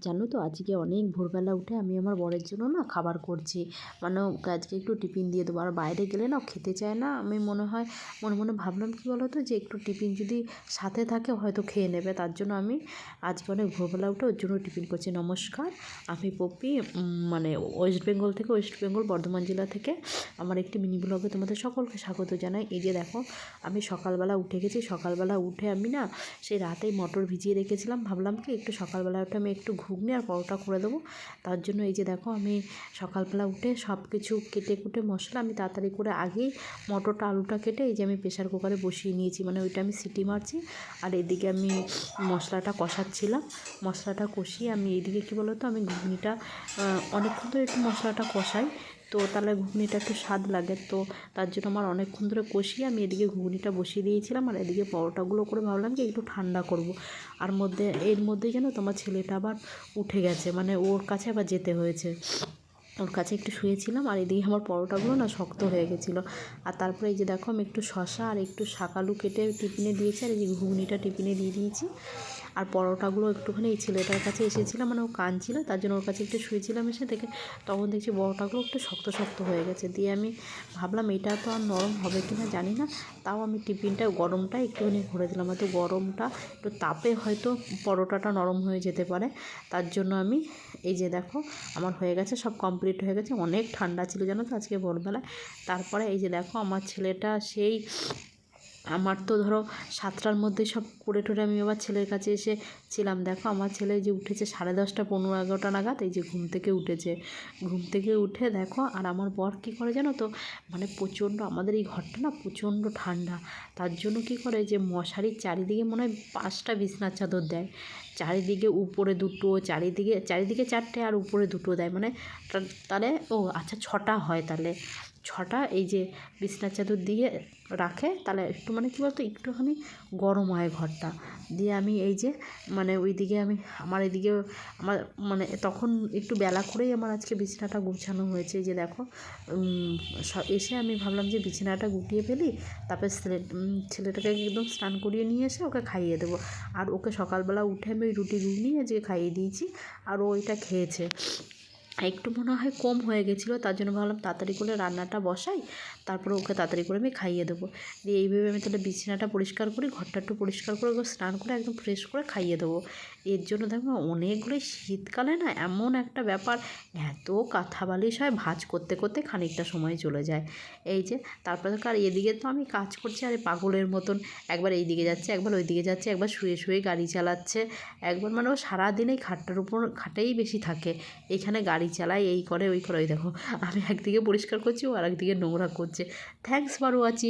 জানো তো আজকে অনেক ভোরবেলা উঠে আমি আমার বরের জন্য না খাবার করছি, মানে ওকে আজকে একটু টিফিন দিয়ে দেবো। আর বাইরে গেলে না ও খেতে চায় না। আমি মনে হয় মনে মনে ভাবলাম কী বলো তো, যে একটু টিফিন যদি সাথে থাকে হয়তো খেয়ে নেবে। তার জন্য আমি আজকে অনেক ভোরবেলা উঠে ওর জন্য টিফিন করছি। নমস্কার, আমি পপি, মানে ওয়েস্ট বেঙ্গল বর্ধমান জেলা থেকে আমার একটি মিনি ব্লগে তোমাদের সকলকে স্বাগত জানাই। এই যে দেখো, আমি সকালবেলা উঠে গেছি। সকালবেলা উঠে আমি না সেই রাতেই মটর ভিজিয়ে রেখেছিলাম। ভাবলাম কি একটু সকালবেলা উঠে আমি একটু ঘুগনি আর পরোটা করে দেবো। তার জন্য এই যে দেখো, আমি সকালবেলা উঠে সব কিছু কেটে কুটে মশলা আমি তাড়াতাড়ি করে আগেই মটরটা আলুটা কেটে এই যে আমি প্রেশার কুকারে বসিয়ে নিয়েছি, মানে ওইটা আমি সিটি মারছি। আর এদিকে আমি মশলাটা কষাচ্ছিলাম। মশলাটা কষিয়ে আমি এইদিকে কী বলো তো, আমি ঘুগনিটা অনেকক্ষণ ধরে একটু মশলাটা কষাই, তো তাহলে ঘুগনিটা একটু স্বাদ লাগে। তো তার জন্য আমার অনেকক্ষণ ধরে কষিয়ে আমি এদিকে ঘুগনিটা বসিয়ে দিয়েছিলাম। আর এদিকে পরোটাগুলো করে ভাবলাম কি একটু ঠান্ডা করব। আর এর মধ্যেই যেন তোমার ছেলেটা আবার উঠে গেছে, মানে ওর কাছে আবার যেতে হয়েছে। ওর কাছে একটু শুয়েছিলাম। আর এদিকে আমার পরোটাগুলো না শক্ত হয়ে গেছিলো। আর তারপরে এই যে দেখো, আমি একটু শসা আর একটু শাকালু কেটে টিফিনে দিয়েছি। আর এই যে ঘুগনিটা টিফিনে দিয়ে দিয়েছি। আর পরোটাগুলো একটুখানি এই ছেলেটার কাছে এসেছিলাম, মানে ও কাঁদছিল, তার জন্য ওর কাছে একটু শুয়েছিলাম। এসে দেখে তখন দেখছি পরোটাগুলো একটু শক্ত শক্ত হয়ে গেছে। দিয়ে আমি ভাবলাম এটা তো আর নরম হবে কি না জানি না, তাও আমি টিফিনটা গরমটা একটুখানি ভরে দিলাম। হয়তো গরমটা একটু তাপে হয়তো পরোটাটা নরম হয়ে যেতে পারে। তার জন্য আমি এই যে দেখো, আমার হয়ে গেছে, সব কমপ্লিট হয়ে গেছে। অনেক ঠান্ডা ছিল জানো তো আজকে ভোরবেলায়। তারপরে এই যে দেখো, আমার ছেলেটা সেই, আমার তো ধরো 7টার মধ্যে সব করে টোরে আমি আবার ছেলের কাছে এসেছিলাম। দেখো আমার ছেলে যে উঠেছে 10:30, 11:30 নাগাদ, এই যে ঘুম থেকে উঠেছে। ঘুম থেকে উঠে দেখো, আর আমার বর কী করে জানো তো, মানে প্রচণ্ড, আমাদের এই ঘরটা না প্রচণ্ড ঠান্ডা। তার জন্য কী করে, যে মশারির চারিদিকে মনে হয় 5টা বিছনার চাদর দেয়। চারিদিকে উপরে 2টো, চারিদিকে 4টে, আর উপরে 2টো দেয়, মানে তাহলে ও আচ্ছা 6টা হয়। তাহলে 6টা এই যে বিছনার চাদর দিয়ে রাখে, তাহলে একটু মানে কী বলতো, একটুখানি গরম হয় ঘরটা। দিয়ে আমি এই যে মানে ওইদিকে আমার এদিকে আমার মানে তখন একটু বেলা করেই আমার আজকে বিছানাটা গোছানো হয়েছে। এই যে দেখো, এসে আমি ভাবলাম যে বিছানাটা গুটিয়ে ফেলি, তারপরে ছেলেটাকে একদম স্নান করিয়ে নিয়ে এসে ওকে খাইয়ে দেবো। আর ওকে সকালবেলা উঠে আমি রুটি ঘুগনি আজকে খাইয়ে দিয়েছি, আর ও ওইটা খেয়েছে। একটু মনে হয় কম হয়ে গেছিলো, তার জন্য ভাবলাম তাড়াতাড়ি করে রান্নাটা বসাই, তারপরে ওকে তাড়াতাড়ি করে আমি খাইয়ে দেবো। দিয়ে এইভাবে আমি তাহলে বিছানাটা পরিষ্কার করি, ঘরটা একটু পরিষ্কার করে ওকে স্নান করে একদম ফ্রেশ করে খাইয়ে দেবো। এর জন্য দেখো অনেকগুলো, শীতকালে না এমন একটা ব্যাপার, এত কাঁথা বালিশ হয়, ভাঁজ করতে করতে খানিকটা সময় চলে যায়। এই যে তারপরে আর এদিকে তো আমি কাজ করছি আর পাগলের মতন, একবার এই দিকে যাচ্ছে, একবার ওই দিকে যাচ্ছে, একবার শুয়ে শুয়ে গাড়ি চালাচ্ছে, একবার মানে ও সারাদিন এই খাটেই বেশি থাকে। এখানে গাড়ি চালায়, এই করে ওই করে। ওই দেখো, আমি একদিকে পরিষ্কার করছি, ও আর একদিকে নোংরা করছে। Thanks for watching.